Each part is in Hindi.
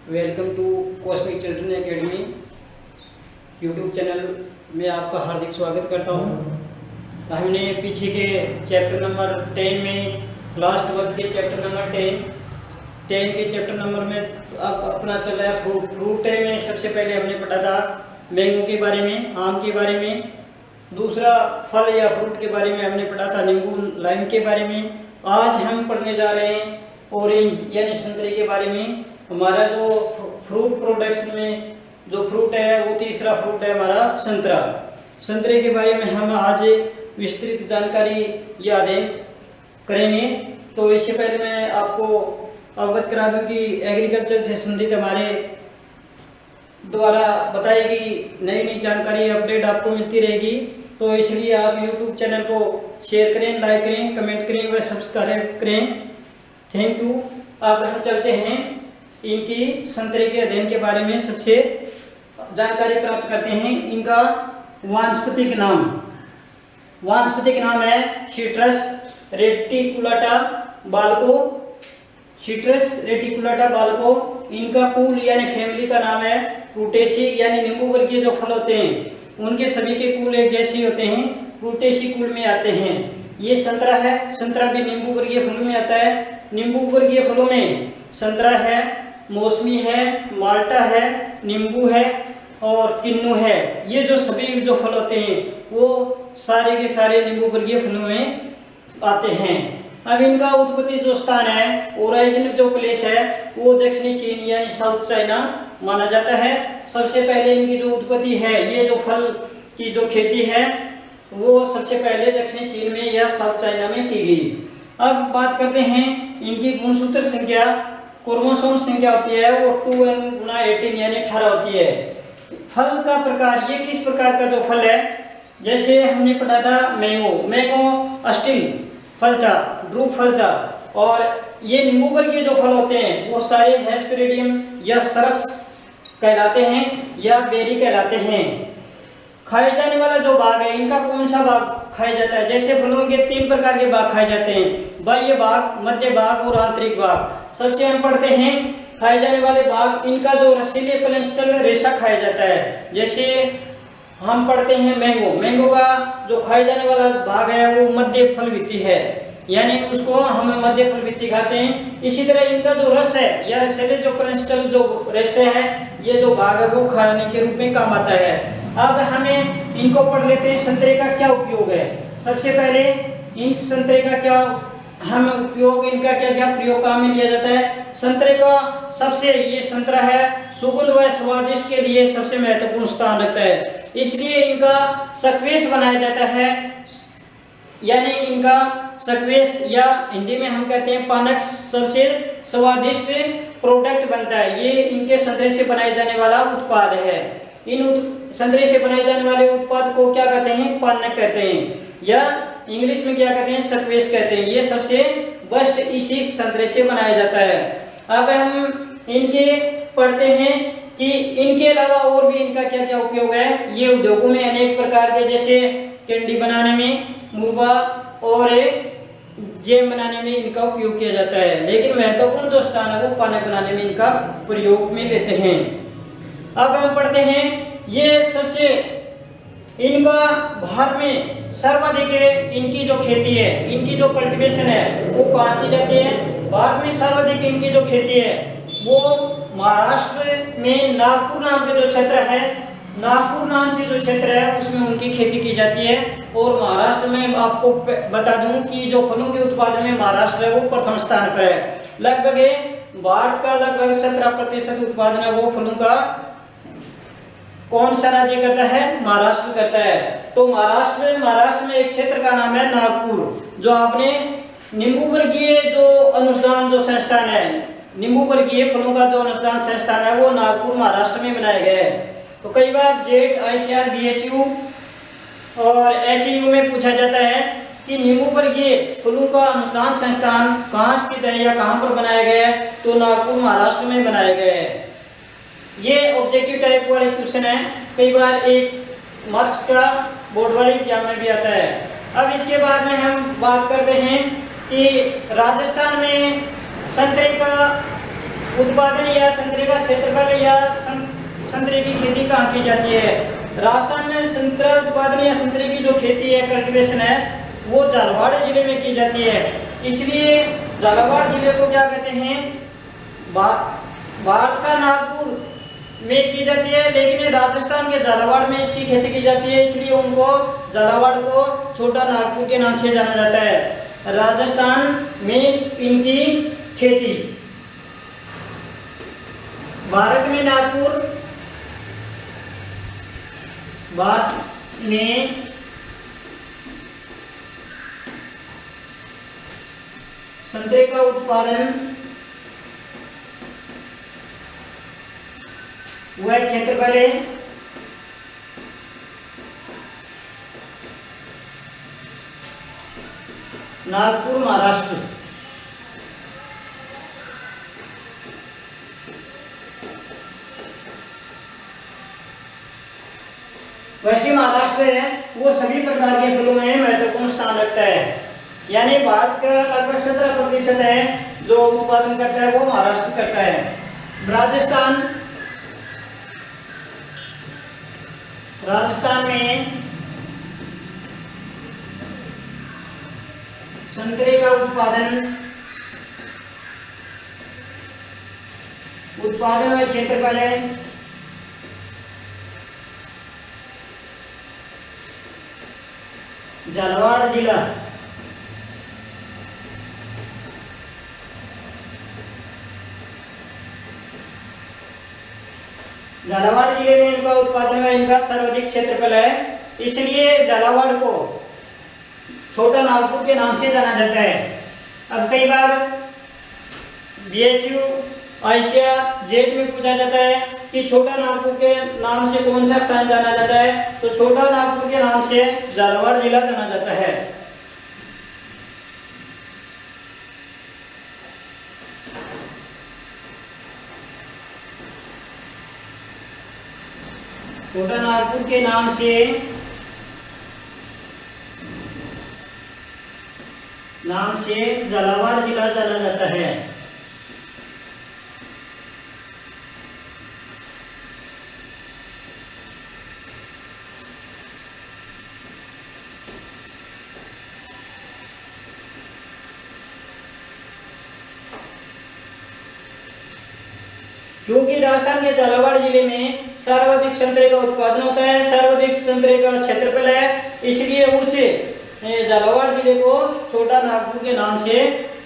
Welcome to Cosmic Children Academy YouTube channel में आपका हार्दिक स्वागत करता हूँ। हमने पीछे के चैप्टर नंबर 10 में लास्ट वर्क के चैप्टर नंबर 10 के चैप्टर नंबर में अब अपना चल रहा है फ्रूट में सबसे पहले हमने पढ़ा था मैंगो के बारे में, आम के बारे में। दूसरा फल या फ्रूट के बारे में हमने पढ़ा था नींबू लाइम के बारे में। आज हम पढ़ने जा रहे हैं ऑरेंज यानी संतरे के बारे में। हमारा जो फ्रूट प्रोडक्ट्स में जो फ्रूट है वो तीसरा फ्रूट है हमारा संतरा। संतरे के बारे में हम आज विस्तृत जानकारी यादें करेंगे। तो इससे पहले मैं आपको अवगत करा दूं कि एग्रीकल्चर से संबंधित हमारे द्वारा बताई गई नई नई जानकारी अपडेट आपको मिलती रहेगी। तो इसलिए आप YouTube चैनल को शेयर करें, लाइक करें, कमेंट करें व सब्सक्राइब करें। Thank you. अब हम चलते हैं इनकी संतरे के अध्ययन के बारे में सबसे जानकारी प्राप्त करते हैं। इनका वानस्पतिक नाम है citrus reticulata Balco. Citrus reticulata Balco. इनका कुल यानी फैमिली का नाम है फ्रूटेसी यानी नींबू वर्गीय जो फल होते हैं उनके सभी के कुल एक जैसे होते हैं, फ्रूटेसी कुल में आते हैं। ये संतरा है, संतरा भी नींबू वर्गीय फलों में आता है। नींबू वर्गीय फलों में संतरा है, मौसमी है, माल्टा है, नींबू है और किन्नू है। ये जो सभी जो फल होते हैं वो सारे के सारे नींबू वर्गीय फलों में आते हैं। अब इनका उत्पत्ति जो स्थान है, ओरिजिन जो प्लेस है वो दक्षिणी चीन यानी साउथ चाइना माना जाता है। सबसे पहले इनकी जो उत्पत्ति है, ये जो फल की जो खेती है वो सबसे पहले दक्षिणी चीन में या साउथ चाइना में की गई। अब बात करते हैं इनकी गुणसूत्र संख्या, क्रोमोसोम संख्या होती है वो 2n×18 यानी 18 होती है। फल का प्रकार, ये किस प्रकार का जो फल है, जैसे हमने पढ़ा था मैंगो अस्टिल फल था, ड्रूप फल था। और ये नींबू वर्गीय जो फल होते हैं वो सारे हेस्पेरिडियम या सरस कहलाते हैं या बेरी कहलाते हैं। खाए जाने वाला जो भाग है, इनका कौन सा भाग खाया जाता है? जैसे फलों के 3 प्रकार के भाग खाए जाते हैं, बाह्य भाग, मध्य भाग और आंतरिक भाग। सबसे हम पढ़ते हैं खाए जाने वाले भाग। इनका जो रसीले प्लैंस्टल रेशा खाया जाता है। जैसे हम पढ़ते हैं मैंगो का जो खाए जाने वाला भाग है वो मध्य फल वित्ती है, यानी उसको हम मध्य फल वित्ती खाते हैं। इसी तरह इनका जो रस है या रसीले जो प्लैंस्टल जो रेशे है, ये जो भाग है वो खाने के रूप में काम आता है। अब हमें इनको पढ़ लेते हैं संतरे का क्या उपयोग है। सबसे पहले इन संतरे का क्या हम उपयोग, इनका क्या क्या प्रयोग काम में लिया जाता है। संतरे का सबसे, ये संतरा है, सुगंध व स्वादिष्ट के लिए सबसे महत्वपूर्ण स्थान रखता है। इसलिए इनका सक्वेश बनाया जाता है, यानी इनका सक्वेश या हिंदी में हम कहते हैं पानक सबसे स्वादिष्ट प्रोडक्ट बनता है। ये इनके संतरे से बनाए जाने वाला उत्पाद है। इन संतरे से बनाए जाने वाले उत्पाद को क्या कहते हैं? पानक कहते हैं, या इंग्लिश में क्या कहते हैं? सक्वेश कहते हैं। ये सबसे बेस्ट इसी संतरे से बनाया जाता है। अब हम इनके पढ़ते हैं कि इनके अलावा और भी इनका क्या क्या उपयोग है। ये उद्योगों में अनेक प्रकार के, जैसे कैंडी बनाने में, मुरब्बा और जैम बनाने में इनका उपयोग किया जाता है। लेकिन महत्वपूर्ण जो स्थान है वो पानक बनाने में इनका प्रयोग में लेते हैं। अब हम पढ़ते हैं ये सबसे इनका भारत में सर्वाधिक इनकी जो खेती है, इनकी जो कल्टीवेशन है वो कहाँ की जाती है? भारत में सर्वाधिक इनकी जो खेती है वो महाराष्ट्र में नागपुर नाम के जो क्षेत्र है, नागपुर नाम से जो क्षेत्र है उसमें उनकी खेती की जाती है। और महाराष्ट्र में आपको बता दूं कि जो फलों के उत्पादन में महाराष्ट्र है वो प्रथम स्थान पर है। लगभग भारत का लगभग 17% उत्पादन है वो फलों का कौन सा राज्य करता है? महाराष्ट्र करता है। तो महाराष्ट्र में एक क्षेत्र का नाम है नागपुर। जो आपने नींबू वर्गीय जो अनुसंधान जो संस्थान है, नींबू वर्गीय फलों का जो अनुसंधान संस्थान है वो नागपुर महाराष्ट्र में बनाया गया है। तो कई बार जेट, ICAR, BHU और HAU में पूछा जाता है कि नींबू वर्गीय फलों का अनुसंधान संस्थान कहाँ स्थित है या कहाँ पर बनाया गया है? तो नागपुर महाराष्ट्र में बनाया गया है। ये ऑब्जेक्टिव टाइप वाले क्वेश्चन है, कई बार 1 मार्क्स का बोर्ड वाले एग्जाम में भी आता है। अब इसके बाद में हम बात करते हैं कि राजस्थान में संतरे का उत्पादन या संतरे का क्षेत्रफल या संतरे की खेती कहाँ की जाती है? राजस्थान में संतरा उत्पादन या संतरे की जो खेती है, कल्टीवेशन है, वो झालावाड़ जिले में की जाती है। इसलिए झालावाड़ जिले को क्या कहते हैं? भारत का नागपुर में की जाती है, लेकिन राजस्थान के झालावाड़ में इसकी खेती की जाती है, इसलिए उनको झालावाड़ को छोटा नागपुर के नाम से जाना जाता है। राजस्थान में इनकी खेती, भारत में संतरे का उत्पादन वह क्षेत्रफल है नागपुर, महाराष्ट्र। वैसे महाराष्ट्र है वो सभी प्रकार के फलों में महत्वपूर्ण स्थान रखता है, यानी भारत का लगभग 17% है जो उत्पादन करता है वो महाराष्ट्र करता है। राजस्थान में संतरे का उत्पादन व क्षेत्रफल है झालावाड़ जिला। झालावाड़ जिले में इनका उत्पादन व इनका सर्वाधिक क्षेत्रफल है, इसलिए झालावाड़ को छोटा नागपुर के नाम से जाना जाता है। अब कई बार BHU, आइशिया, जेट में पूछा जाता है कि छोटा नागपुर के नाम से कौन सा स्थान जाना जाता है, तो छोटा नागपुर के नाम से झालावाड़ जिला जाना जाता है। छोटा नागपुर के नाम से झालावाड़ जिला जाना जाता है। क्योंकि राजस्थान के झालावाड़ जिले में सर्वाधिक संतरे का उत्पादन होता है, सर्वाधिक संतरे का क्षेत्रफल है, इसलिए उसे झालावाड़ जिले को छोटा नागपुर के नाम से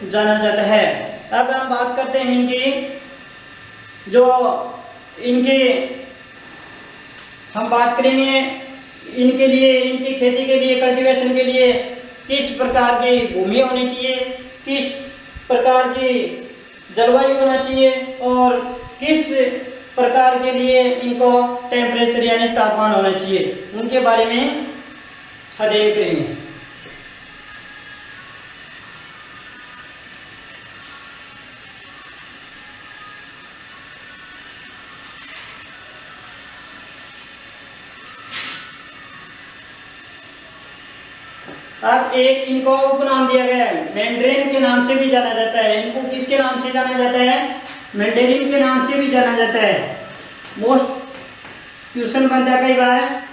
जाना जाता है। अब हम बात करते हैं हम बात करेंगे इनके लिए, इनकी खेती के लिए, कल्टीवेशन के लिए किस प्रकार की भूमि होनी चाहिए, किस प्रकार की जलवायु होना चाहिए और किस प्रकार के लिए इनको टेम्परेचर यानी तापमान होना चाहिए, उनके बारे में अध्ययन करेंगे। अब एक इनको उपनाम दिया गया है, मैंड्रेन के नाम से भी जाना जाता है। इनको किसके नाम से जाना जाता है? मैंडेरिन के नाम से भी जाना जाता है। मोस्ट क्वेश्चन बनता है कई बार,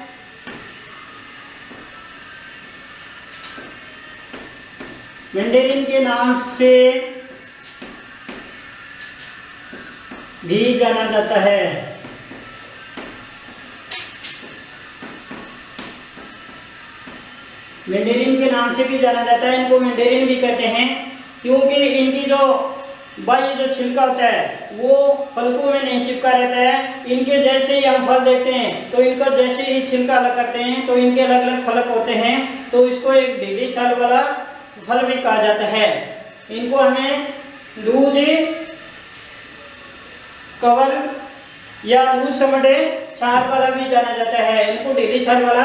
मैंडेरिन के नाम से भी जाना जाता है। मैंडेरिन के नाम से भी जाना जाता है, इनको मैंडेरिन भी कहते हैं क्योंकि इनकी जो बाह्य जो छिलका होता है वो फलकों में नहीं चिपका रहता है। इनके जैसे ही हम फल देखते हैं तो इनका जैसे ही छिलका अलग करते हैं तो इनके अलग अलग फलक होते हैं, तो इसको एक ढीली छाल वाला फल भी कहा जाता है। इनको हमें लूज कवर या लूज समडे छाल वाला भी जाना जाता है, इनको ढीली छाल वाला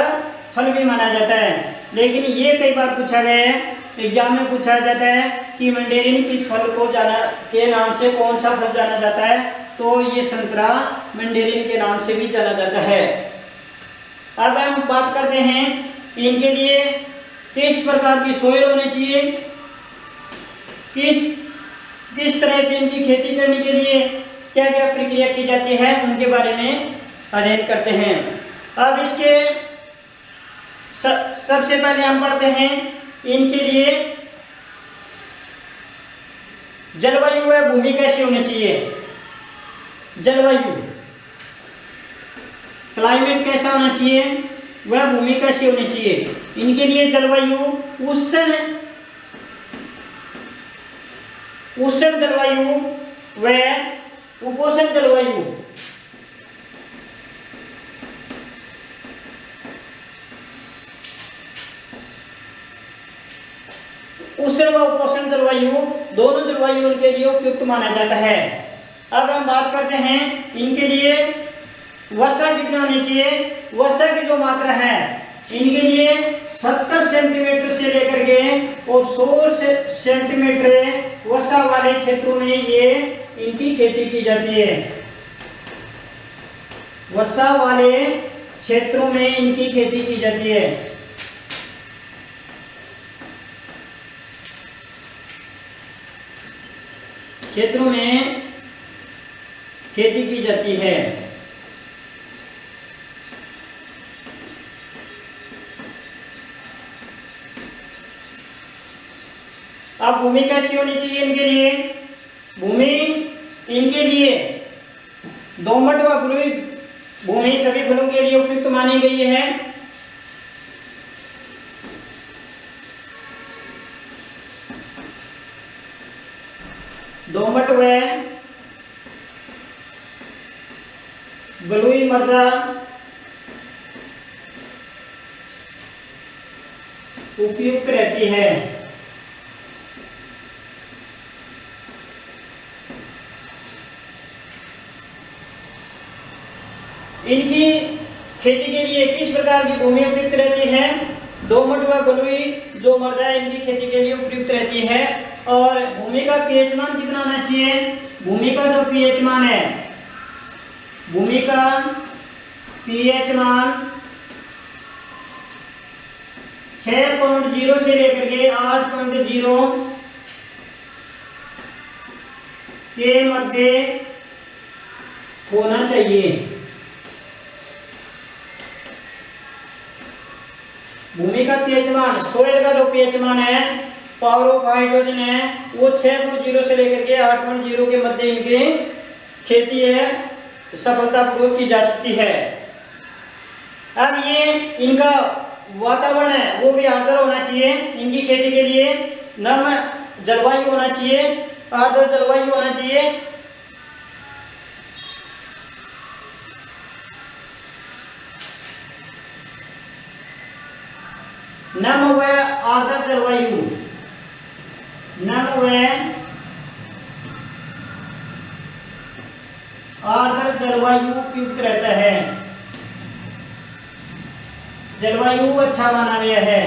फल भी माना जाता है। लेकिन ये कई बार पूछा गया है, एग्जाम में पूछा जाता है कि मैंडेरिन किस फल को के नाम से कौन सा फल जाना जाता है, तो ये संतरा मैंडेरिन के नाम से भी जाना जाता है। अब हम बात करते हैं इनके लिए किस प्रकार की सोइल होनी चाहिए, किस किस तरह से इनकी खेती करने के लिए क्या क्या प्रक्रिया की जाती है उनके बारे में अध्ययन करते हैं। अब इसके सबसे पहले हम पढ़ते हैं इनके लिए जलवायु व भूमि कैसी होनी चाहिए। जलवायु, क्लाइमेट कैसा होना चाहिए, वह भूमि कैसी होनी चाहिए। इनके लिए जलवायु उष्ण जलवायु व उपोष्ण जलवायु, उष्ण व उपोष्ण जलवायु दोनों जलवायु उनके लिए उपयुक्त माना जाता है। अब हम बात करते हैं इनके लिए वर्षा कितनी होनी चाहिए। वर्षा की जो मात्रा है इनके लिए 70 सेंटीमीटर से लेकर के और 100 सेंटीमीटर वर्षा वाले क्षेत्रों में ये इनकी खेती की जाती है। वर्षा वाले क्षेत्रों में इनकी खेती की जाती है। क्षेत्रों में खेती की जाती है। अब भूमि कैसी होनी चाहिए इनके लिए। भूमि इनके लिए दोमट व बलुई भूमि सभी फलों के लिए उपयुक्त मानी गई है। दोमट व बलुई मृदा उपयुक्त रहती है। इनकी खेती के लिए किस प्रकार की भूमि उपयुक्त रहती है। दोमट व बलुई जो मृदा इनकी खेती के लिए उपयुक्त रहती है। और भूमि का पीएच मान कितना होना चाहिए। भूमि का जो पीएच मान है, भूमि का पीएच मान 6.0 से लेकर के 8.0 के मध्य होना चाहिए। भूमि का पीएच मान, सोइल का जो पीएच मान है, पावर ऑफ हाइड्रोजन है, वो 6.0 से लेकर के 8.0 के मध्य इनकी खेती है सफलतापूर्वक की जा सकती है। अब ये इनका वातावरण है वो भी आर्द्र होना चाहिए। इनकी खेती के लिए नर्म जलवायु होना चाहिए, आर्द्र जलवायु होना चाहिए। नम व आर्द्र जलवायु, नम व आर्द्र जलवायु उपयुक्त रहता है। जलवायु अच्छा माना गया है।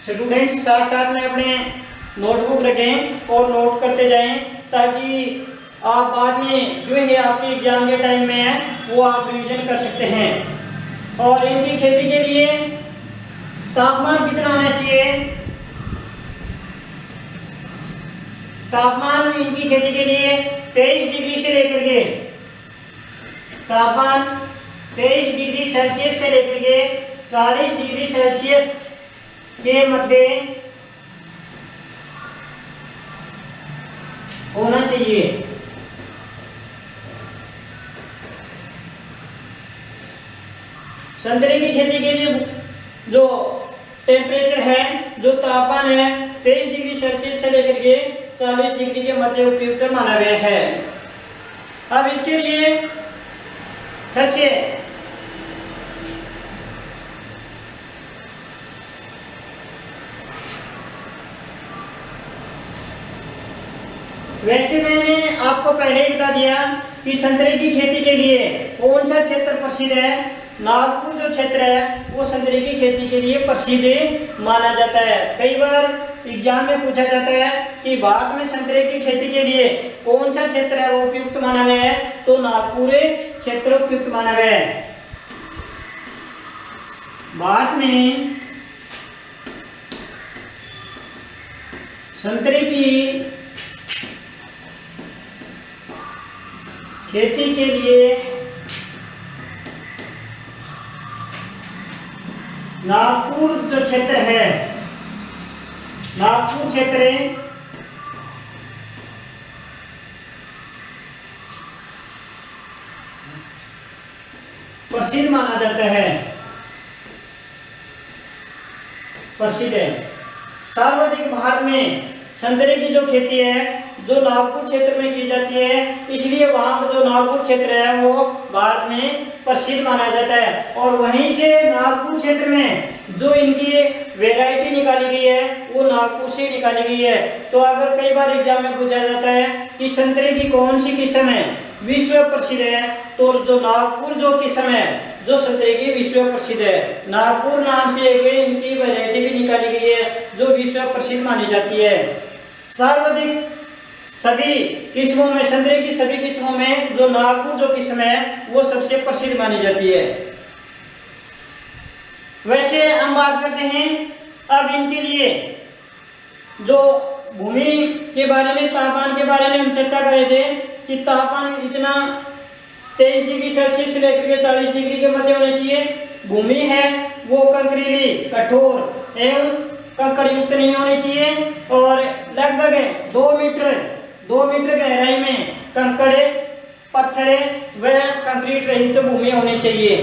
स्टूडेंट्स साथ साथ में अपने नोटबुक रखें और नोट करते जाएं ताकि आप बाद में जो है आपके एग्जाम के टाइम में है वो आप रिवीजन कर सकते हैं। और इनकी खेती के लिए तापमान कितना होना चाहिए। तापमान इनकी खेती के लिए 23 डिग्री से लेकर के तापमान 23 डिग्री सेल्सियस से लेकर के 40 डिग्री सेल्सियस के मध्य होना चाहिए। संतरे की खेती के लिए जो टेम्परेचर है, जो तापमान है 23 डिग्री सेल्सियस से लेकर के 40 डिग्री के मध्य उपयुक्त माना गया है। अब इसके लिए सबसे वैसे मैंने आपको पहले ही बता दिया कि संतरे की खेती के लिए कौन सा क्षेत्र प्रसिद्ध है। नागपुर जो क्षेत्र है वो संतरे की खेती के लिए प्रसिद्ध माना जाता है। कई बार एग्जाम में पूछा जाता है कि भारत में संतरे की खेती के लिए कौन सा क्षेत्र है वो उपयुक्त माना गया है, तो नागपुर क्षेत्र उपयुक्त माना गया है। भारत में संतरे की खेती के लिए नागपुर जो क्षेत्र है, नागपुर क्षेत्र प्रसिद्ध माना जाता है, प्रसिद्ध है। सर्वाधिक भारत में संतरे की जो खेती है जो नागपुर क्षेत्र में की जाती है, इसलिए वहां का जो नागपुर क्षेत्र है वो भारत में प्रसिद्ध माना जाता है। और वहीं से नागपुर क्षेत्र में जो इनकी वैरायटी निकाली गई है वो नागपुर से निकाली गई है। तो अगर कई बार एग्जाम में पूछा जाता है कि संतरे की कौन सी किस्म है विश्व प्रसिद्ध है, तो जो नागपुर जो किस्म है जो संतरे की विश्व प्रसिद्ध है, नागपुर नाम से एक इनकी वैरायटी भी निकाली गई है जो विश्व प्रसिद्ध मानी जाती है। सर्वाधिक सभी किस्मों में, संतरे की सभी किस्मों में जो नागपुर जो किस्म है वो सबसे प्रसिद्ध मानी जाती है। वैसे हम बात करते हैं अब इनके लिए जो भूमि के बारे में, तापमान के बारे में हम चर्चा कर रहे थे कि तापमान इतना 23 डिग्री सेल्सियस से लेकर के 40 डिग्री के मध्य होना चाहिए। भूमि है वो कंकरीली, कठोर एवं कंकड़ युक्त नहीं होनी चाहिए और लगभग 2 मीटर गहराई में कंकड़, पत्थर व कंक्रीट रहित भूमि होनी चाहिए।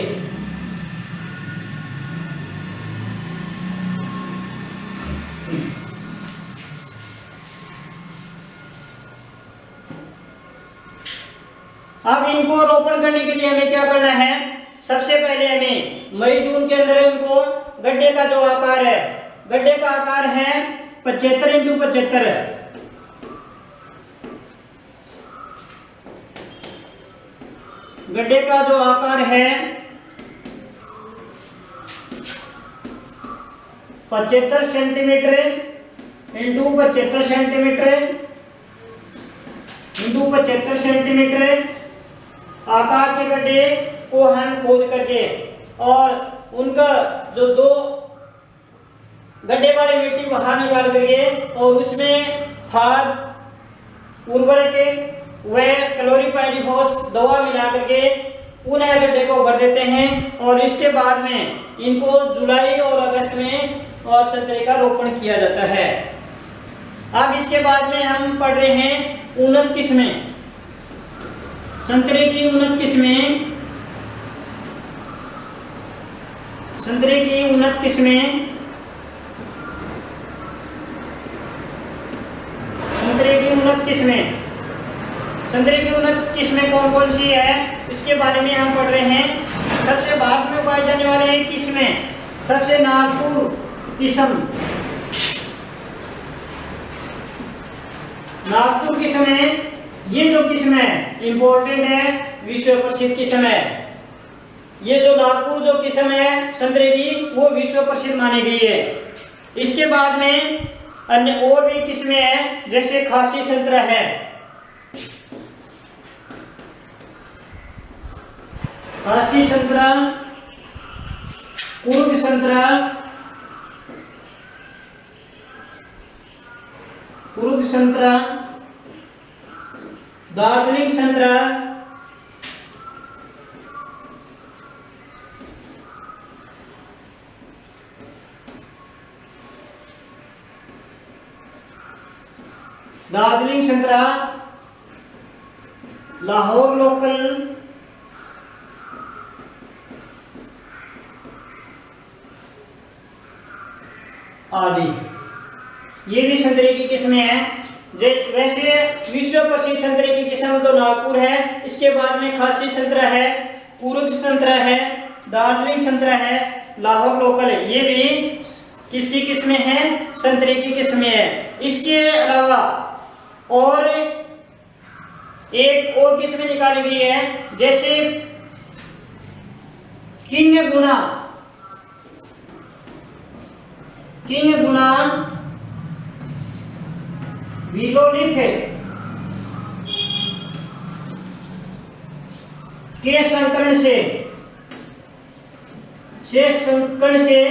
अब इनको रोपण करने के लिए हमें क्या करना है, सबसे पहले हमें मई जून के अंदर इनको गड्ढे का जो आकार है, गड्ढे का आकार है 75 × 75। गड्ढे का जो आकार है 75 सेंटीमीटर × 75 सेंटीमीटर × 75 सेंटीमीटर आकार के गड्ढे को हम खोद करके और उनका जो 2 गड्ढे वाली मिट्टी बाहर निकाल करके और उसमें खाद, उर्वरक व क्लोरीपाइरीफॉस दवा मिला करके पुनः गड्ढे को भर देते हैं और इसके बाद में इनको जुलाई और अगस्त में और संतरे का रोपण किया जाता है। अब इसके बाद में हम पढ़ रहे हैं उन्नत किस्में, संतरे की उन्नत किस्में, संतरे की उन्नत किस्में, संतरे की उन्नत किस्में, संतरे की उन्नत किस्में कौन कौन सी है इसके बारे में हम पढ़ रहे हैं। सबसे भारत में उगाए जाने वाले किस्में, सबसे नागपुर किस्म, नागपुर किस्म है, ये जो किस्म है इंपॉर्टेंट है, विश्व प्रसिद्ध किस्म है। ये जो नागपुर जो किस्म है संतरे की वो विश्व प्रसिद्ध मानी गई है। इसके बाद में अन्य और भी किस्में हैं जैसे खासी संतरा है, खासी संतरा, कुर्ग संतरा, कुर्ग संतरा, दार्जिलिंग संतरा, दार्जिलिंग संतरा, लाहौर लोकल, आदि ये भी संतरे की किस्में हैं। वैसे विश्व प्रसिद्ध संतरे की किस्म तो नागपुर है, इसके बाद में खासी संतरा है, कुर्ग संतरा है, दार्जिलिंग संतरा है, लाहौर लोकल, ये भी किसकी किस्में हैं, संतरे की किस्में हैं। इसके अलावा और एक और किस्में निकाली गई है जैसे किंग गुना, किंग गुना, विलोलिफ के संकरण से से संकरण से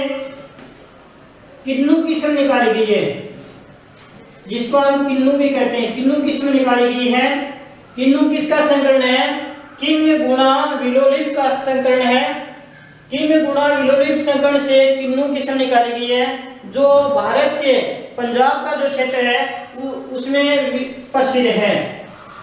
किन्नू किस्म निकाली गई है, जिसको हम किन्नू भी कहते हैं। किन्नू किस्म निकाली गई है। किन्नू किसका संकरण है? किंग गुणा विलोलिप का संकरण है। किंग गुणा विलोलिप संकरण से किन्नू किस्म निकाली गई है, जो भारत के पंजाब का जो क्षेत्र है उसमें प्रसिद्ध है।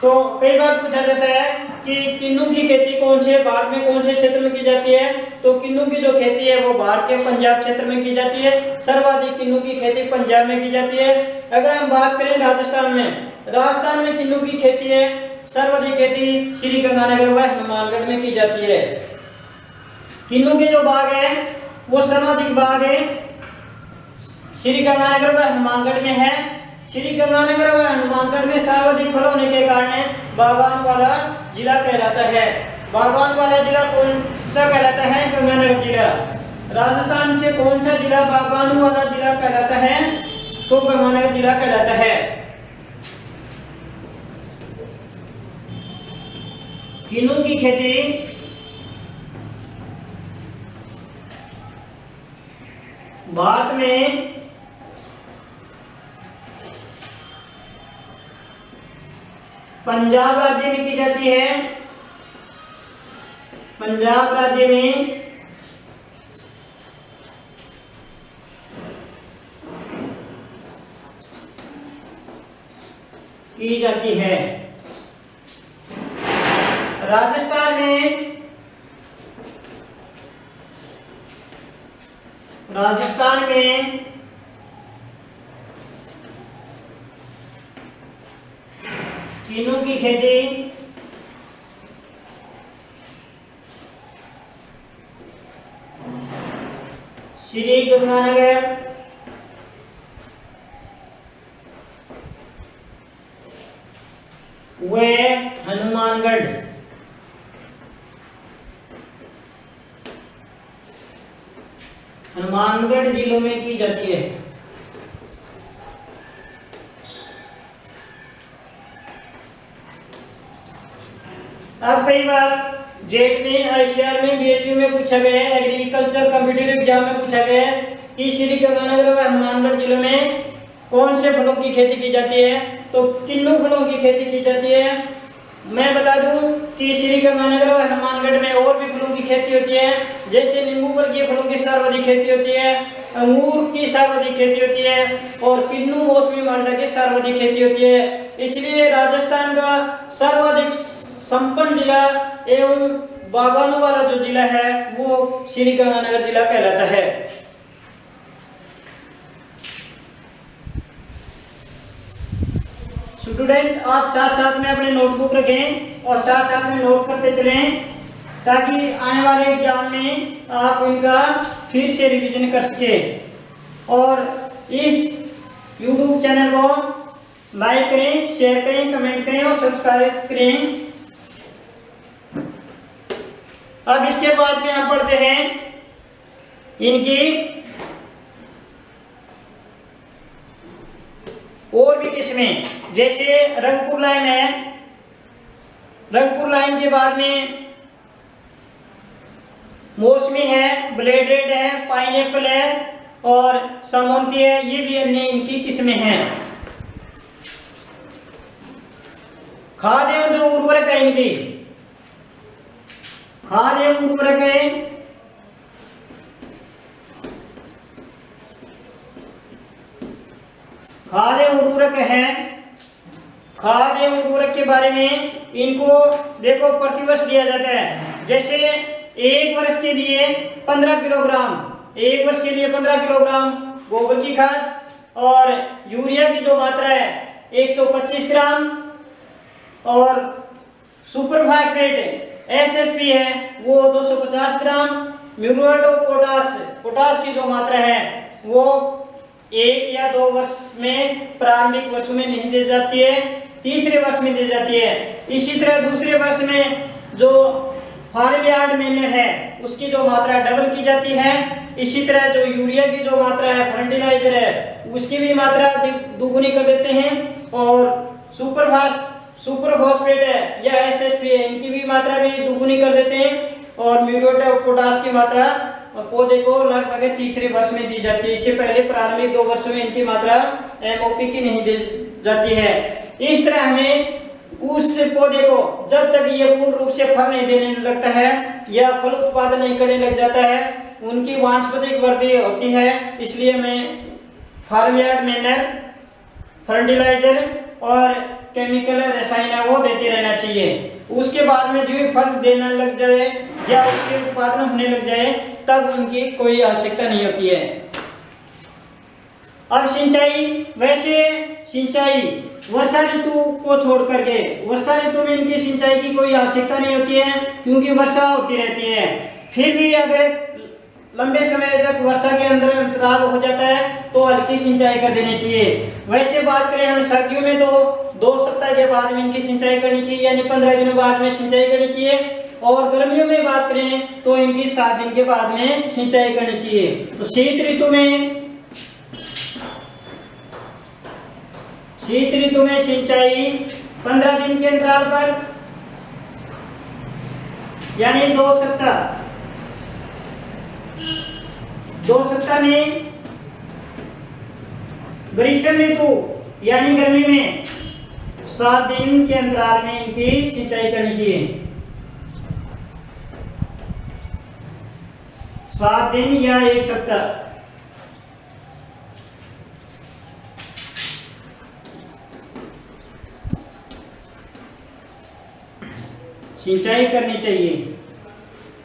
तो कई बार पूछा जाता है कि किन्नू की खेती कौन से भारत में कौन से क्षेत्र में की जाती है, तो किन्नू की जो खेती है वो भारत के पंजाब क्षेत्र में की जाती है। सर्वाधिक किन्नू की खेती पंजाब में की जाती है। अगर हम बात करें राजस्थान में किन्नू की खेती है, सर्वाधिक खेती श्री गंगानगर व हनुमानगढ़ में की जाती है। किन्नू के जो बाग है वो सर्वाधिक बाग है श्री गंगानगर व हनुमानगढ़ में है। श्री गंगानगर व हनुमानगढ़ में सर्वाधिक फल होने के कारण बागान वाला जिला कहलाता है। बागान वाला जिला कौन सा कहलाता है? गंगानगर जिला। राजस्थान से कौन सा जिला बागान वाला जिला कहलाता है? तो गंगानगर जिला कहलाता है। किन्नू की खेती भारत में पंजाब राज्य में की जाती है। पंजाब राज्य में की जाती है। राजस्थान में किन्नू की खेती श्री गंगानगर व हनुमानगढ़ जिलों में की जाती है। अब कई बार जेट में, आईसीआर में, बीएचयू में पूछा गया है, एग्रीकल्चर कॉम्पिटिटिव एग्जाम में पूछा गया है कि श्री गंगानगर व हनुमानगढ़ जिलों में कौन से फलों की खेती की जाती है? तो किन्नू फलों की खेती की जाती है। मैं बता दूं कि श्री गंगानगर व हनुमानगढ़ में और भी फलों की खेती होती है, जैसे नींबू वर्गीय फलों की सर्वाधिक खेती होती है, अंगूर की सर्वाधिक खेती होती है और किन्नू मौसमी माल्टा की सर्वाधिक खेती होती है। इसलिए राजस्थान का सर्वाधिक संपन्न जिला एवं बागानों वाला जो जिला है वो श्री गंगानगर जिला कहलाता है। स्टूडेंट, आप साथ साथ में अपने नोटबुक रखें और साथ साथ में नोट करते चलें, ताकि आने वाले एग्जाम में आप इनका फिर से रिवीजन कर सके। और इस YouTube चैनल को लाइक करें, शेयर करें, कमेंट करें और सब्सक्राइब करें। अब इसके बाद में हम पढ़ते हैं इनकी और भी किस्में, जैसे रंगपुर लाइन है। रंगपुर लाइन के बाद में मौसमी है, ब्लेड रेड है, पाइनएप्पल है और सामोंती है। ये भी अन्य इनकी किस्में हैं। खाद एवं जो उर्वरक है इनकी, खाद एवं उर्वरक है खाद एवं उर्वरक है। खाद एवं उर्वरक के बारे में इनको देखो प्रतिवर्ष दिया जाता है। जैसे एक वर्ष के लिए 15 किलोग्राम, एक वर्ष के लिए 15 किलोग्राम गोबर की खाद और यूरिया की जो मात्रा है 125 ग्राम और सुपर फास्फेट एसएसपी है वो 250 ग्राम। म्यूरेट ऑफ पोटास की जो मात्रा है वो 1 या 2 वर्ष में प्रारंभिक वर्ष में नहीं दी जाती है, तीसरे वर्ष में दी जाती है। इसी तरह दूसरे वर्ष में जो फार्म यार्ड मैन्योर है उसकी जो मात्रा डबल की जाती है। इसी तरह जो यूरिया की जो मात्रा है, फर्टिलाइजर है, उसकी भी मात्रा दोगुनी कर देते हैं। और सुपर फॉस्फेट है या एसएसपी है, इनकी भी मात्रा भी दोगुनी कर देते हैं और म्यूरेट ऑफ पोटास की मात्रा पौधे को लगभग तीसरे वर्ष में दी जाती है। इससे पहले प्रारंभिक 2 वर्षों में इनकी मात्रा एमओपी की नहीं दी जाती है। इस तरह हमें उस पौधे को जब तक ये पूर्ण रूप से फल नहीं देने लगता है या फल उत्पादन नहीं करने लग जाता है, उनकी वानस्पतिक वृद्धि होती है। इसलिए हमें फार्मयार्ड मैनर, फर्टिलाइजर और केमिकल रसायन है वो देते रहना चाहिए। उसके बाद में जो फल देने लग जाए या उसके उत्पादन होने लग जाए तब उनकी कोई आवश्यकता नहीं होती है। अब सिंचाई, वैसे सिंचाई वर्षा ऋतु को छोड़ करके, वर्षा ऋतु में इनकी सिंचाई की कोई आवश्यकता नहीं होती है क्योंकि वर्षा होती रहती है। फिर भी अगर लंबे समय तक वर्षा के अंदर अंतराल हो जाता है तो हल्की सिंचाई कर देनी चाहिए। वैसे बात करें हम सर्दियों में तो 2 सप्ताह के बाद में इनकी सिंचाई करनी चाहिए, यानी 15 दिनों बाद में सिंचाई करनी चाहिए। और गर्मियों में बात करें तो इनकी 7 दिन के बाद में सिंचाई करनी चाहिए। तो शीत ऋतु में सिंचाई 15 दिन के अंतराल पर, यानी 2 सप्ताह में। ग्रीष्म ऋतु यानी गर्मी में 7 दिन के अंतराल में इनकी सिंचाई करनी चाहिए। 7 दिन या 1 सप्ताह। सिंचाई करनी चाहिए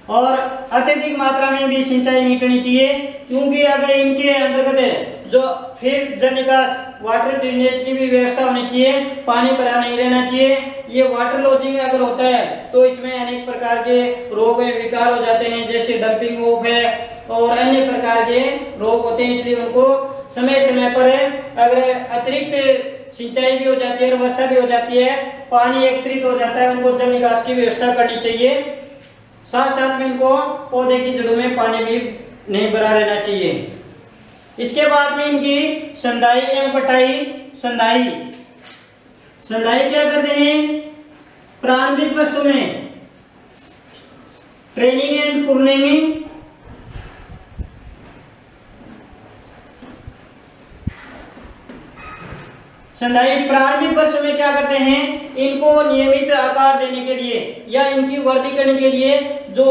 और अत्यधिक मात्रा में भी सिंचाई नहीं करनी चाहिए क्योंकि अगर इनके अंतर्गत जो फिर जल निकास, वाटर ड्रेनेज की भी व्यवस्था होनी चाहिए, पानी भरा नहीं रहना चाहिए। ये वाटर लॉजिंग अगर होता है तो इसमें अनेक प्रकार के रोग विकार हो जाते हैं, जैसे डंपिंग ऑफ है और अन्य प्रकार के रोग होते हैं। इसलिए उनको समय समय पर अगर अतिरिक्त सिंचाई भी हो जाती है और वर्षा भी हो जाती है, पानी एकत्रित हो जाता है, उनको जल निकास की व्यवस्था करनी चाहिए। साथ साथ में इनको पौधे की जड़ों में पानी भी नहीं भरा रहना चाहिए। इसके बाद में इनकी संधाई एवं कटाई। संधाई क्या करते हैं? प्रारंभिक वर्षों में ट्रेनिंग एंड प्रूनिंग, संधाई प्रारंभिक वर्षों में क्या करते हैं? इनको नियमित आकार देने के लिए या इनकी वृद्धि करने के लिए जो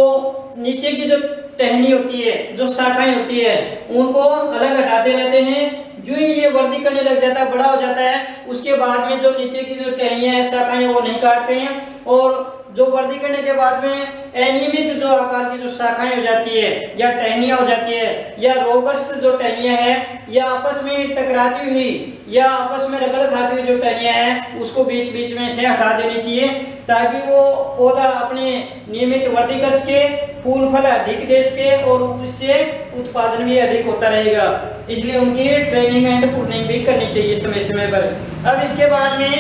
नीचे की जो टहनी होती है, जो शाखाएं होती है, उनको अलग हटाते रहते हैं। जो ही ये वृद्धि करने लग जाता है, बड़ा हो जाता है, उसके बाद में जो नीचे की जो टहनियां हैं, शाखाएं, वो नहीं काटते हैं और जो वृद्धि करने के बाद में अनियमित जो आकार की जो शाखाएं हो जाती है या टहनियां हो जाती है या रोगग्रस्त जो टहनियां हैं या आपस में टकराती हुई या आपस में रगड़ खाती हुई जो टहनियां हैं, उसको बीच बीच में से हटा देनी चाहिए ताकि वो पौधा अपने नियमित वृद्धि कर सके, फूल फल अधिक दे सके और उससे उत्पादन भी अधिक होता रहेगा। इसलिए उनकी ट्रेनिंग एंड प्रूनिंग भी करनी चाहिए समय समय पर। अब इसके बाद में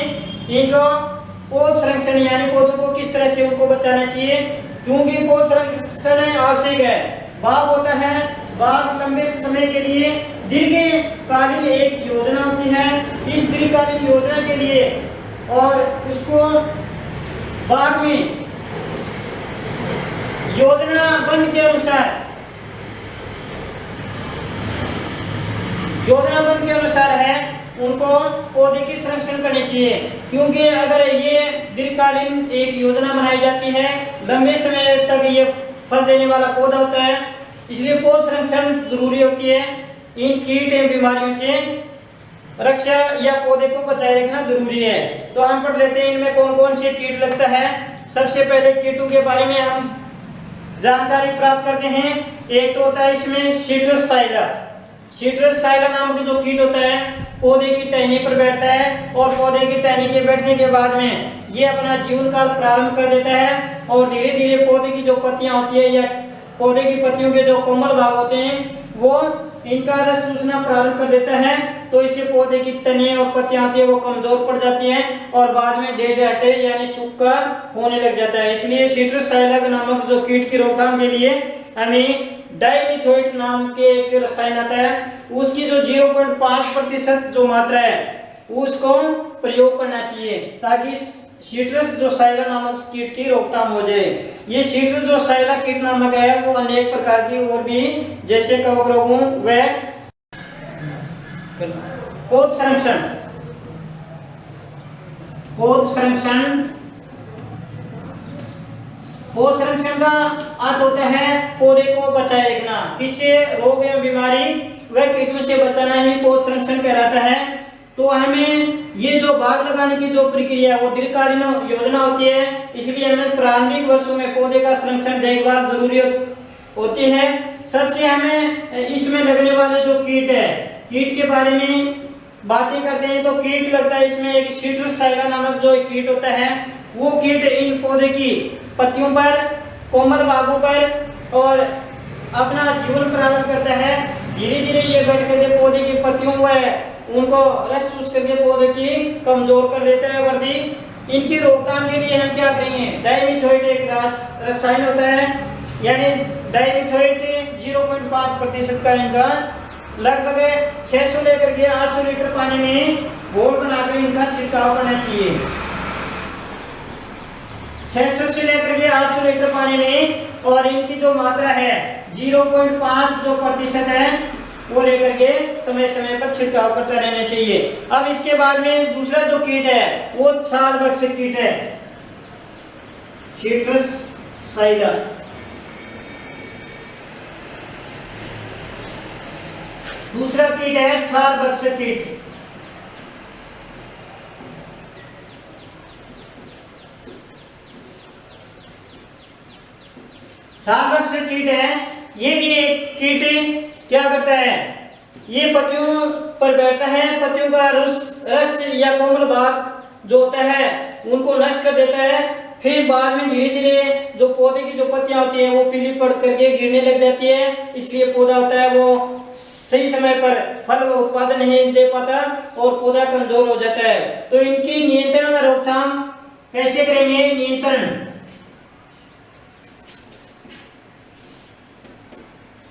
इनको पौध संरक्षण यानी पौधों को किस तरह से उनको बचाना चाहिए, क्योंकि पौध संरक्षण आवश्यक है। बाग होता है, बाग लंबे समय के लिए दीर्घकालीन एक योजना होती है। इस दीर्घकालीन योजना के लिए और उसको बाग में योजनाबंद के अनुसार है उनको पौधे की संरक्षण करनी चाहिए। क्योंकि अगर ये दीर्घकालीन एक योजना बनाई जाती है, लंबे समय तक ये फल देने वाला पौधा होता है, इसलिए पौध संरक्षण जरूरी होती है। इन कीट एवं बीमारियों से रक्षा या पौधे को बचाए रखना जरूरी है। तो हम पढ़ लेते हैं इनमें कौन कौन से कीट लगता है। सबसे पहले कीटों के बारे में हम जानकारी प्राप्त करते हैं। एक तो होता है इसमें सिट्रस साइला नामक जो कीट होता है, पौधे की टहनी पर बैठता है और पौधे की टहनी के बैठने के बाद में ये अपना जीवन काल प्रारंभ कर देता है और धीरे धीरे पौधे की जो पत्तियां होती है या पौधे की पत्तियों के जो कोमल भाग होते हैं वो इनका रस चूसना प्रारंभ कर देता है। तो इससे पौधे की तने और पत्तियां होती है वो कमजोर पड़ जाती हैं और बाद में डेड हटे यानी सूखा होने लग जाता है। इसलिए सिट्रस साइला नामक जो कीट की रोकथाम के लिए हमें डाइमिथोएट नाम के एक रसायन आता है, उसकी जो 0.5% जो मात्रा है उसको प्रयोग करना चाहिए ताकि सिट्रस जो साइला नामक कीट की रोकथाम हो जाए। ये सिट्रस जो साइला कीट नामक है वो अनेक प्रकार की और भी जैसे कवक रोगों व पौध संरक्षण का अर्थ होता है पौधे को बचाए रखना, किससे, रोग एवं बीमारी व कीटों से बचाना ही पौध संरक्षण कहलाता है। तो हमें ये जो बाग लगाने की जो प्रक्रिया है वो दीर्घकालीन योजना होती है, इसलिए हमें प्रारंभिक वर्षों में पौधे का संरक्षण देखभाल जरूरी होती है। सबसे हमें इसमें लगने वाले जो कीट है, कीट के बारे में बातें करते हैं तो कीट लगता है इसमें एक सिट्रस साइला नामक जो कीट होता है, वो कीट इन पौधे की पत्तियों पर, कोमल भागों पर और अपना जीवन प्रारंभ करता है। धीरे धीरे ये बैठ करके पौधे की पत्तियों व उनको रस चूस करके पौधे की कमजोर कर देता है वृद्धि। इनकी रोकथाम के लिए हम क्या करेंगे, डाइमिथोएट एक रसायन होता है, यानी डाइमिथोएट 0.5% का इनका लगभग 600 लेकर के 800 लीटर पानी में घोल बनाकर इनका छिड़काव करना चाहिए। 600 से लेकर के 800 लीटर पानी में, और इनकी जो मात्रा है 0.5 जो प्रतिशत है वो लेकर के समय समय पर छिड़काव करता रहना चाहिए। अब इसके बाद में दूसरा जो कीट है वो छाल भक्षक कीट है, सिट्रस साइला। दूसरा कीट है छाल भक्षक कीट। छाल भक्षक कीट है, ये भी एक कीट क्या करता है, ये पत्तियों पर बैठता है, पत्तियों का रस या कोमल भाग जो होता है उनको नष्ट कर देता है। फिर बाद में धीरे धीरे जो पौधे की जो पत्तियां होती हैं वो पीली पड़ करके गिरने लग जाती है, इसलिए पौधा होता है वो सही समय पर फल व उत्पादन नहीं दे पाता और पौधा कमजोर हो जाता है। तो इनकी नियंत्रण व रोकथाम कैसे करेंगे, नियंत्रण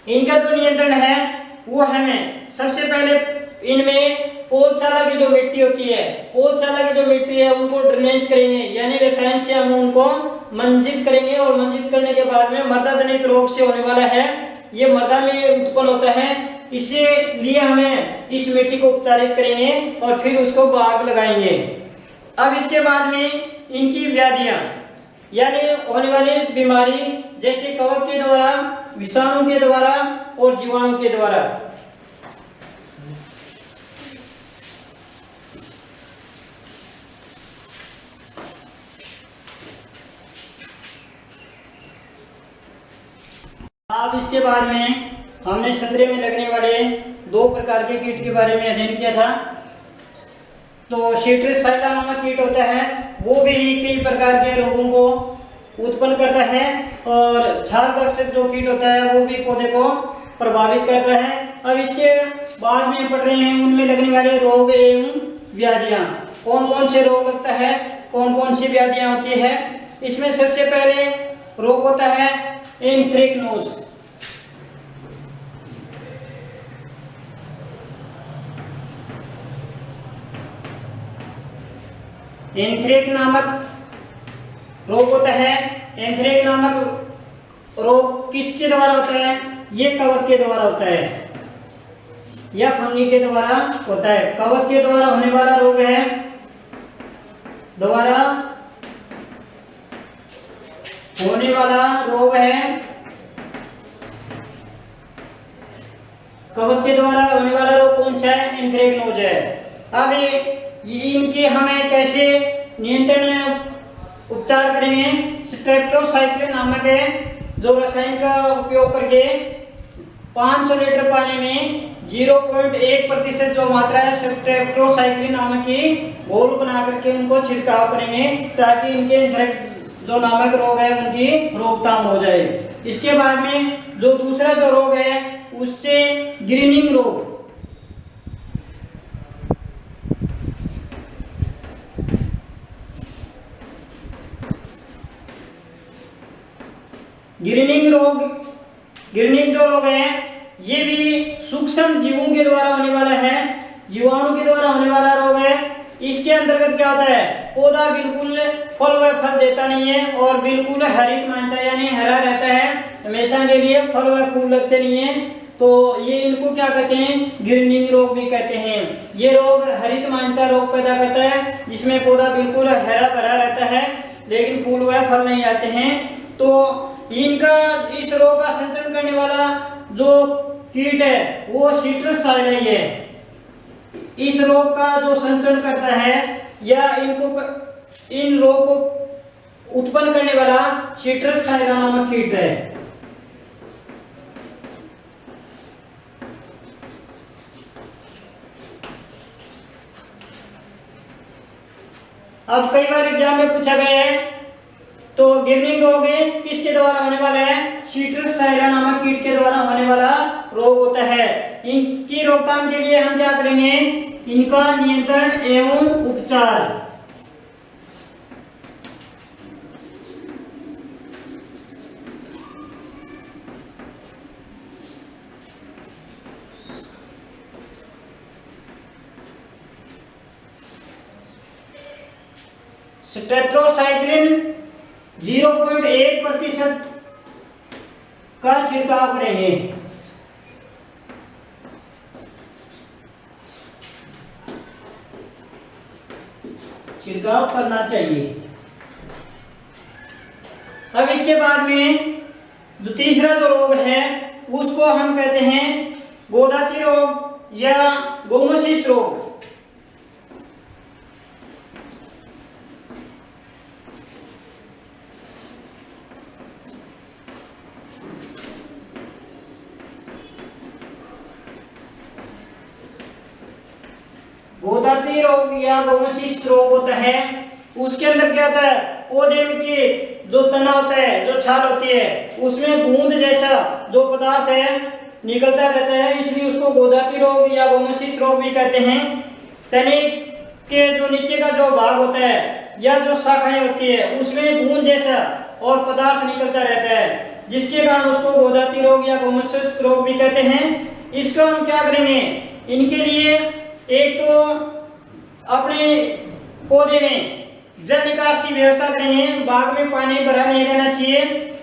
इनका जो नियंत्रण है वो हमें सबसे पहले इनमें पौधशाला की जो मिट्टी होती है, पौधशाला की जो मिट्टी है उनको ड्रेनेज करेंगे, यानी रसायन से हम उनको मंजित करेंगे, और मंजित करने के बाद में मृदा जनित रोग से होने वाला है ये मृदा में उत्पन्न होता है, इसे लिए हमें इस मिट्टी को उपचारित करेंगे और फिर उसको बाग लगाएंगे। अब इसके बाद में इनकी व्याधियां यानी होने वाली बीमारी जैसे कवक के द्वारा, विषाणु के द्वारा और जीवाणु के द्वारा। अब इसके बाद में हमने संतरे में लगने वाले 2 प्रकार के कीट के बारे में अध्ययन किया था। तो सिट्रस साइला नामक कीट होता है वो भी कई प्रकार के रोगों को उत्पन्न करता है, और छाल भक्षक जो कीट होता है वो भी पौधे को प्रभावित करता है। अब इसके बाद में पढ़ रहे हैं उनमें लगने वाले रोग एवं व्याधियां, कौन कौन से रोग लगता है, कौन कौन सी व्याधियां होती है। इसमें सबसे पहले रोग होता है एंथ्रेक्नोज। एंथ्रेक नामक रोग होता है। एंथ्रेक नामक रोग किसके द्वारा होता है, ये कवक के द्वारा होता है या फंगी के द्वारा होता है। कवक के द्वारा होने वाला रोग है, द्वारा होने वाला रोग है, कवक के द्वारा होने वाला रोग कौन सा है, एंथ्रेक्नोज है। अब इनके हमें कैसे नियंत्रण उपचार करेंगे, स्ट्रेप्टोसाइक्लिन नामक है जो रसायन का उपयोग करके 500 लीटर पानी में 0.1% जो मात्रा है स्ट्रेप्टोसाइक्लिन नामक की घोल बना करके उनको छिड़काव करेंगे ताकि इनके एंथ्रेक्नोज जो नामक रोग है उनकी रोकथाम हो जाए। इसके बाद में जो दूसरा जो रोग है उससे ग्रीनिंग रोग, ग्रीनिंग जो रोग है ये भी सूक्ष्म जीवों के द्वारा होने वाला है, जीवाणु के द्वारा होने वाला रोग है। इसके अंतर्गत क्या होता है, पौधा बिल्कुल फल व फल देता नहीं है और बिल्कुल हरित मानता है, यानी हरा रहता है हमेशा के लिए, फल व फूल लगते नहीं है। तो ये इनको क्या कहते हैं, ग्रीनिंग रोग भी कहते हैं। ये रोग हरित मान्यता रोग पैदा करता है, जिसमें पौधा बिल्कुल हरा भरा रहता है लेकिन फूल व फल नहीं आते हैं। तो इनका इस रोग का संचरण करने वाला जो कीट है वो सिट्रस साइलाई है। इस रोग का जो संचरण करता है या इन रोग को उत्पन्न करने वाला सिट्रस साइला नामक कीट है। अब कई बार एग्जाम में पूछा गया है, तो गिवनिंग रोग किसके द्वारा होने वाला है, सिट्रस साइला नामक कीट के द्वारा होने वाला रोग होता है। इनकी रोकथाम के लिए हम क्या करेंगे, इनका नियंत्रण एवं उपचार। टेट्रासाइक्लिन 0.1% का छिड़काव करेंगे। छिड़काव करना चाहिए। अब इसके बाद में जो तीसरा जो रोग है उसको हम कहते हैं गोदाती रोग या गोमोसिस रोग। गोदाती रोग या गोमोसिस रोग होता है, उसके अंदर क्या होता है, पौधे की जो तना होता है, जो छाल होती है, उसमें गूंद जैसा जो पदार्थ है निकलता रहता है, इसलिए उसको गोदाती रोग या गोमोसिस रोग भी कहते हैं। तने के जो नीचे का जो भाग होता है या जो शाखाएं होती है उसमें गूंद जैसा और पदार्थ निकलता रहता है, जिसके कारण उसको गोदाती रोग या गोमोसिस रोग भी कहते हैं। इसको हम क्या करेंगे, इनके लिए एक तो अपने पौधे में जल निकास की व्यवस्था करेंगे, बाग में पानी भरा नहीं रहना चाहिए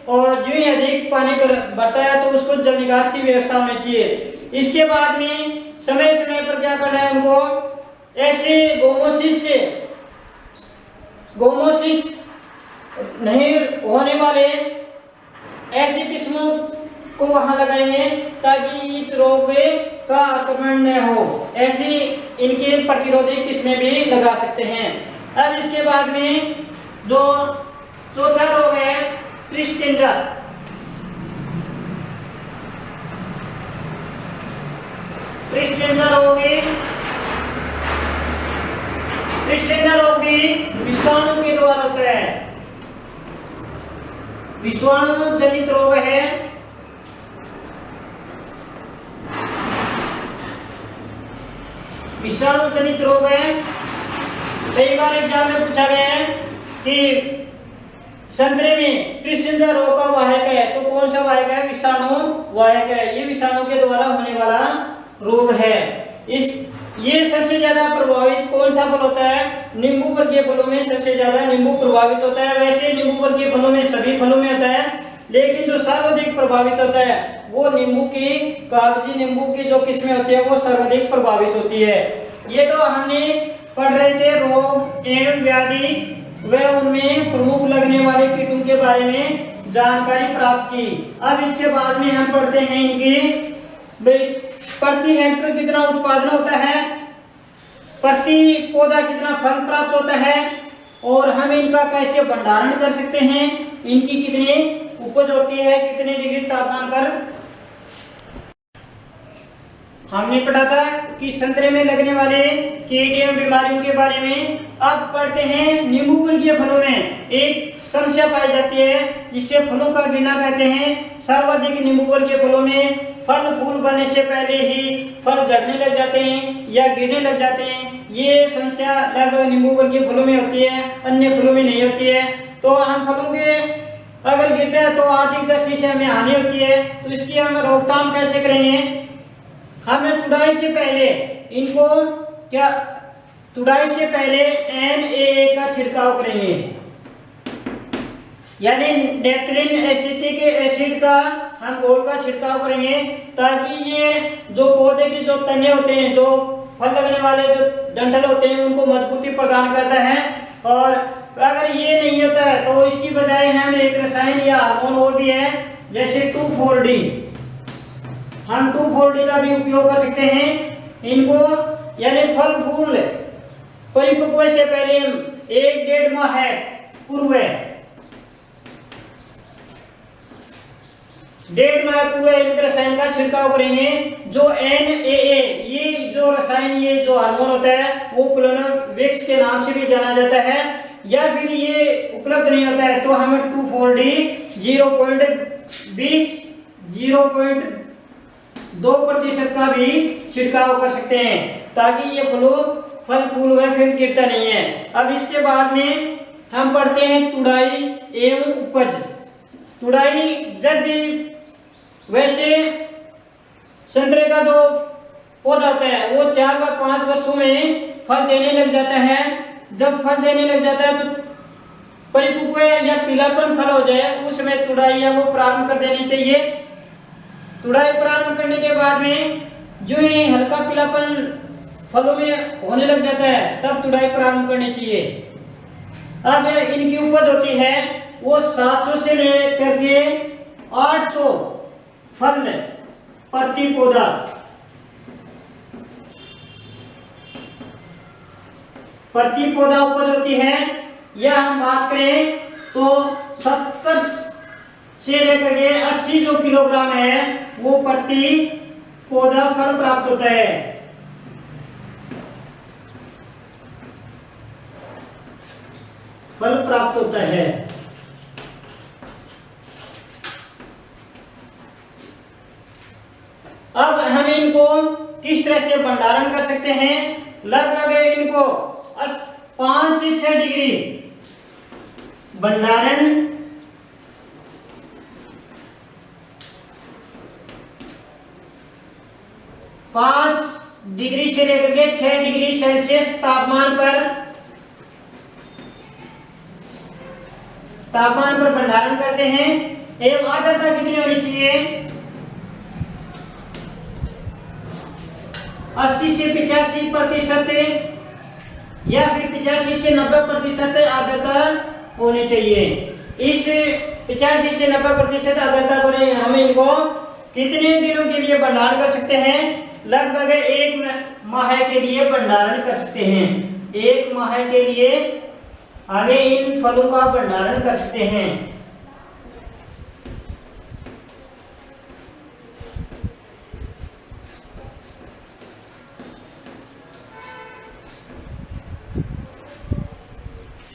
और जो ही अधिक पानी भरता है तो उसको जल निकास की व्यवस्था होनी चाहिए। इसके बाद में समय समय पर क्या करना है, उनको ऐसे गोमोसिस नहीं होने वाले ऐसी किस्मों को वहां लगाएंगे ताकि इस रोग का आक्रमण न हो। ऐसी इनके प्रतिरोधी किस्में भी लगा सकते हैं। अब इसके बाद में जो चौथा रोग है ट्रिस्टेंजा। ट्रिस्टेंजा रोग भी विषाणु के द्वारा होता है, विषाणु जनित रोग है। विषाणु जनित रोग है। कई बार एग्जाम में पूछा गया है कि संतरे में ट्रिस्टेंजा रोग का वाहक है, तो कौन सा वाहक है, विषाणु वाहक है। ये विषाणु के द्वारा होने वाला रोग है। ये सबसे ज्यादा प्रभावित कौन सा फल होता है, नींबू वर्गीय फलों में सबसे ज्यादा नींबू प्रभावित होता है। वैसे नींबू वर्गीय फलों में सभी फलों में होता है, लेकिन जो सर्वाधिक प्रभावित होता है वो नींबू की, कागजी नींबू की जो किस्में होती है वो सर्वाधिक प्रभावित होती है। ये तो हमने पढ़ रहे थे रोग एवं व्याधि व उनमें प्रमुख लगने वाले कीटों के बारे में जानकारी प्राप्त की। अब इसके बाद में हम पढ़ते हैं इनकी प्रति हेक्टर कितना उत्पादन होता है, प्रति पौधा कितना फल प्राप्त होता है और हम इनका कैसे भंडारण कर सकते हैं, इनकी कितनी उपज होती है, कितने डिग्री तापमान पर। हमने पढ़ा था कि संतरे में लगने वाले कीट एवं बीमारियों के बारे में। अब पढ़ते हैं नींबू वर्गीय फलों में एक समस्या पाई जाती है जिससे फलों का गिरना कहते हैं। सर्वाधिक नींबू वर्गीय फलों में फल फूल बनने से पहले ही फल झड़ने लग जाते हैं या गिरने लग जाते हैं। ये समस्या लगभग नींबू वर्गीय फलों में होती है, अन्य फलों में नहीं होती है। तो हम फलों के अगर गिरते हैं तो आर्थिक दृष्टि से हमें हानि होती है। तो इसकी हम रोकथाम कैसे करेंगे, हमें तुड़ाई से पहले इनको क्या तुड़ाई से पहले NaA का छिड़काव करेंगे, यानी नेत्रिन एसिटिक एसिड का हम घोल का छिड़काव करेंगे, ताकि ये जो पौधे के जो तने होते हैं, जो फल लगने वाले जो डंठल होते हैं, उनको मजबूती प्रदान करता है। और अगर ये नहीं होता है तो इसकी बजाय हम एक रसायन या हार्मोन और भी है, जैसे 2,4-D, हम 2,4-D का भी उपयोग कर सकते हैं। इनको यानी फल फूल परिपक्व से पहले 1-1.5 माह पूर्व 1.5 माह पूर्व इन रसायन का छिड़काव करेंगे। जो NaA ये जो रसायन, ये जो हार्मोन होता है, वो प्लोनोविक्स के नाम से भी जाना जाता है, या फिर ये उपलब्ध नहीं होता है तो हम 2,4-D 0.2% का भी छिड़काव कर सकते हैं, ताकि ये फल फूल हुआ फिर गिरता नहीं है। अब इसके बाद में हम पढ़ते हैं तुड़ाई एवं उपज। तुड़ाई जब भी, वैसे संतरे का जो पौधा होता है वो 4 व 5 वर्षों में फल देने लग जाता है। जब फल देने लग जाता है तो परिपक्व या पीलापन फल हो जाए, उस समय तुड़ाई है वो प्रारंभ कर देनी चाहिए। तुड़ाई प्रारंभ करने के बाद में जो ये हल्का पीलापन फलों में होने लग जाता है, तब तुड़ाई प्रारंभ करनी चाहिए। अब इनकी उपज होती है वो 700 से लेकर के 800 फल प्रति पौधा। प्रति पौधा उपज होती है। यह हम बात करें तो 70 से लेकर के 80 जो किलोग्राम है वो प्रति पौधा फल प्राप्त होता है। फल प्राप्त होता है। अब हम इनको किस तरह से भंडारण कर सकते हैं? लगभग इनको 5 से 6 डिग्री भंडारण 5 डिग्री से लेकर के 6 डिग्री सेल्सियस तापमान पर भंडारण करते हैं। एवं आर्द्रता कितनी होनी चाहिए? 80 से 85% या फिर 85 से 90% आर्द्रता होनी चाहिए। इस 85 से 90% आर्द्रता पर हम इनको कितने दिनों के लिए भंडारण कर सकते हैं? लगभग 1 माह के लिए भंडारण कर सकते हैं। 1 माह के लिए हमें इन फलों का भंडारण कर सकते हैं।